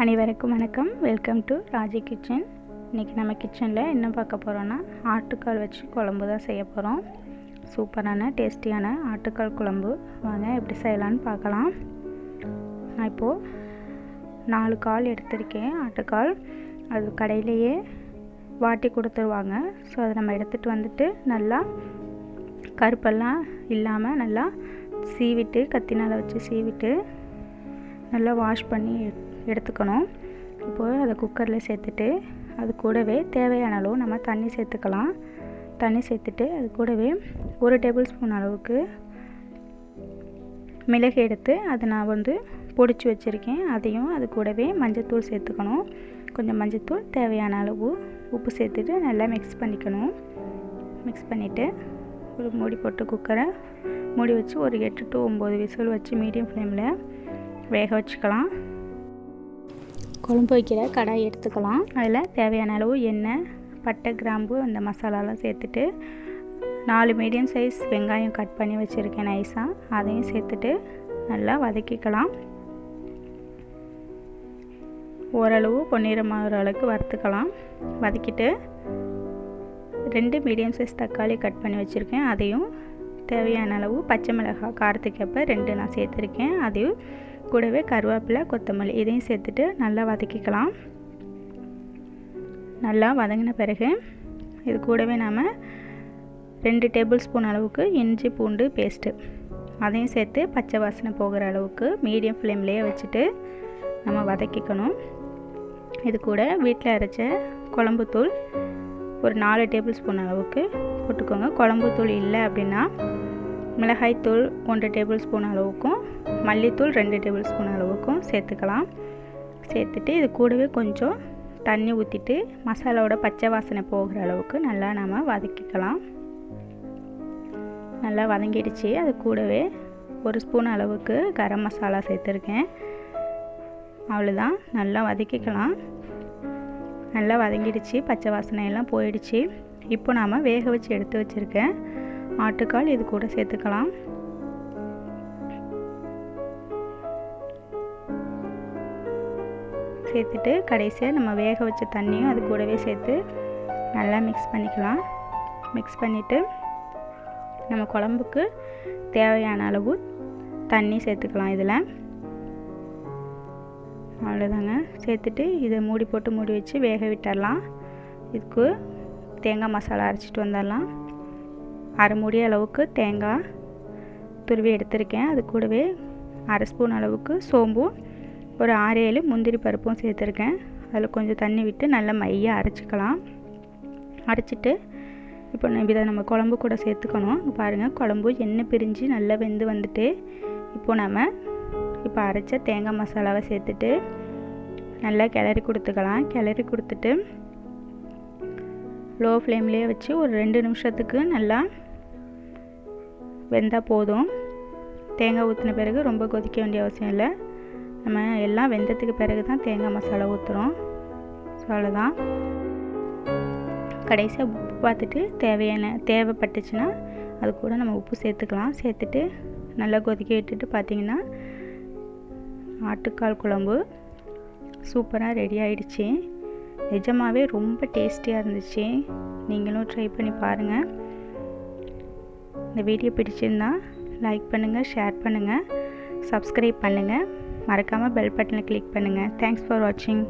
அனைவருக்கும் வணக்கம். Welcome to Raji kitchen. இன்றைக்கி நம்ம கிச்சனில் என்ன பார்க்க போகிறோன்னா ஆட்டுக்கால் வச்சு குழம்பு தான் செய்ய போகிறோம். சூப்பரான டேஸ்டியான ஆட்டுக்கால் குழம்பு. வாங்க எப்படி செய்யலான்னு பார்க்கலாம். நான் இப்போது 4 கால் எடுத்திருக்கேன் ஆட்டுக்கால். அது கடையிலேயே வாட்டி கொடுத்துருவாங்க. ஸோ அதை நம்ம எடுத்துகிட்டு வந்துட்டு நல்லா கருப்பெல்லாம் இல்லாமல் நல்லா சீவிட்டு கத்தினால் வச்சு சீவிட்டு நல்லா வாஷ் பண்ணி எடுத்துக்கணும். இப்போது அதை குக்கரில் சேர்த்துட்டு அது கூடவே தேவையான அளவு நம்ம தண்ணி சேர்த்துக்கலாம். தண்ணி சேர்த்துட்டு அது கூடவே 1 டேபிள் ஸ்பூன் அளவுக்கு மிளகு எடுத்து அதை நான் பொடிச்சு வச்சுருக்கேன். அதையும் அது கூடவே மஞ்சத்தூள் சேர்த்துக்கணும். கொஞ்சம் மஞ்சத்தூள், தேவையான அளவு உப்பு சேர்த்துட்டு நல்லா மிக்ஸ் பண்ணிக்கணும். மிக்ஸ் பண்ணிவிட்டு ஒரு மூடி போட்டு குக்கரை மூடி வச்சு ஒரு 8 to 9 விசில் வச்சு மீடியம் ஃப்ளேமில் வேக வச்சுக்கலாம். குழம்பு வைக்கிற கடாய் எடுத்துக்கலாம். அதில் தேவையான அளவு எண்ணெய், பட்டை, கிராம்பு, அந்த மசாலாலாம் சேர்த்துட்டு 4 மீடியம் சைஸ் வெங்காயம் கட் பண்ணி வச்சுருக்கேன் நைஸாக. அதையும் சேர்த்துட்டு நல்லா வதக்கிக்கலாம். ஓரளவு பொன்னிறமாகிற அளவுக்கு வறுத்துக்கலாம். வதக்கிட்டு 2 மீடியம் சைஸ் தக்காளி கட் பண்ணி வச்சுருக்கேன். அதையும் தேவையான அளவு பச்சை மிளகாய் காரத்துக்கேற்ப 2 நான் சேர்த்துருக்கேன். அதையும் கூடவே கருவேப்பிலை, கொத்தமல்லி இதையும் சேர்த்துட்டு நல்லா வதக்கிக்கலாம். நல்லா வதங்கின பிறகு இது கூடவே நாம் 2 டேபிள் ஸ்பூன் அளவுக்கு இஞ்சி பூண்டு பேஸ்ட்டு அதையும் சேர்த்து பச்சை வாசனை போகிற அளவுக்கு மீடியம் ஃப்ளேம்லேயே வச்சுட்டு நம்ம வதக்கிக்கணும். இது கூட வீட்டில் அரைச்ச குழம்புத்தூள் ஒரு 4 டேபிள் ஸ்பூன் அளவுக்கு போட்டுக்கோங்க. குழம்புத்தூள் இல்லை அப்படின்னா மிளகாய்த்தூள் 1 டேபிள் ஸ்பூன் அளவுக்கும், மல்லித்தூள் 2 டேபிள் ஸ்பூன் அளவுக்கும் சேர்த்துக்கலாம். சேர்த்துட்டு இது கூடவே கொஞ்சம் தண்ணி ஊற்றிட்டு மசாலாவோட பச்சை வாசனை போகிற அளவுக்கு நல்லா நம்ம வதக்கிக்கலாம். நல்லா வதங்கிடுச்சு. அது கூடவே 1 ஸ்பூன் அளவுக்கு கரம் மசாலா சேர்த்துருக்கேன். அவ்வளோதான், நல்லா வதக்கிக்கலாம். நல்லா வதங்கிடுச்சு, பச்சை வாசனையெல்லாம் போயிடுச்சு. இப்போ நாம் வேக வச்சு எடுத்து வச்சுருக்கேன் ஆட்டுக்கால் இது கூட சேர்த்துக்கலாம். சேர்த்துட்டு கடைசியாக நம்ம வேக வச்ச தண்ணியும் அது கூடவே சேர்த்து நல்லா மிக்ஸ் பண்ணிக்கலாம். மிக்ஸ் பண்ணிவிட்டு நம்ம குழம்புக்கு தேவையான அளவு தண்ணி சேர்த்துக்கலாம். இதில் அவ்வளோதாங்க. சேர்த்துட்டு இதை மூடி போட்டு மூடி வச்சு வேக விட்டுடலாம். இதுக்கு தேங்காய் மசாலா அரைச்சிட்டு வந்துடலாம். அரை மூடி அளவுக்கு தேங்காய் துருவி எடுத்திருக்கேன். அது கூடவே 1/2 ஸ்பூன் அளவுக்கு சோம்பும் ஒரு 6-7 முந்திரி பருப்பும் சேர்த்துருக்கேன். அதில் கொஞ்சம் தண்ணி விட்டு நல்லா மையாக அரைச்சிக்கலாம். அரைச்சிட்டு இப்போ இதை நம்ம குழம்பு கூட சேர்த்துக்கணும். பாருங்கள், குழம்பு எண்ணெய் பிரிஞ்சு நல்லா வெந்து வந்துட்டு இப்போ நம்ம அரைச்ச தேங்காய் மசாலாவை சேர்த்துட்டு நல்லா கிளறி கொடுத்துக்கலாம். கிளறி கொடுத்துட்டு லோ ஃப்ளேம்லேயே வச்சு ஒரு 2 நிமிஷத்துக்கு நல்லா வெந்தால் போதும். தேங்காய் ஊற்றின பிறகு ரொம்ப கொதிக்க வேண்டிய அவசியம் இல்லை. நம்ம எல்லாம் வெந்ததுக்கு பிறகு தான் தேங்காய் மசாலா ஊற்றுறோம். ஸோ அவ்வளோதான். கடைசியாக உப்பு பார்த்துட்டு தேவைப்பட்டுச்சுன்னா அது கூட நம்ம உப்பு சேர்த்துக்கலாம். சேர்த்துட்டு நல்லா கொதிக்க விட்டுட்டு பார்த்திங்கன்னா ஆட்டுக்கால் குழம்பு சூப்பராக ரெடி ஆகிடுச்சு. நிஜமாகவே ரொம்ப டேஸ்டியாக இருந்துச்சு. நீங்களும் ட்ரை பண்ணி பாருங்கள். இந்த வீடியோ பிடிச்சிருந்தா லைக் பண்ணுங்கள், ஷேர் பண்ணுங்கள், சப்ஸ்கிரைப் பண்ணுங்கள். மறக்காமல் பெல் பட்டனை கிளிக் பண்ணுங்கள். தேங்க்ஸ் ஃபார் வாட்சிங்.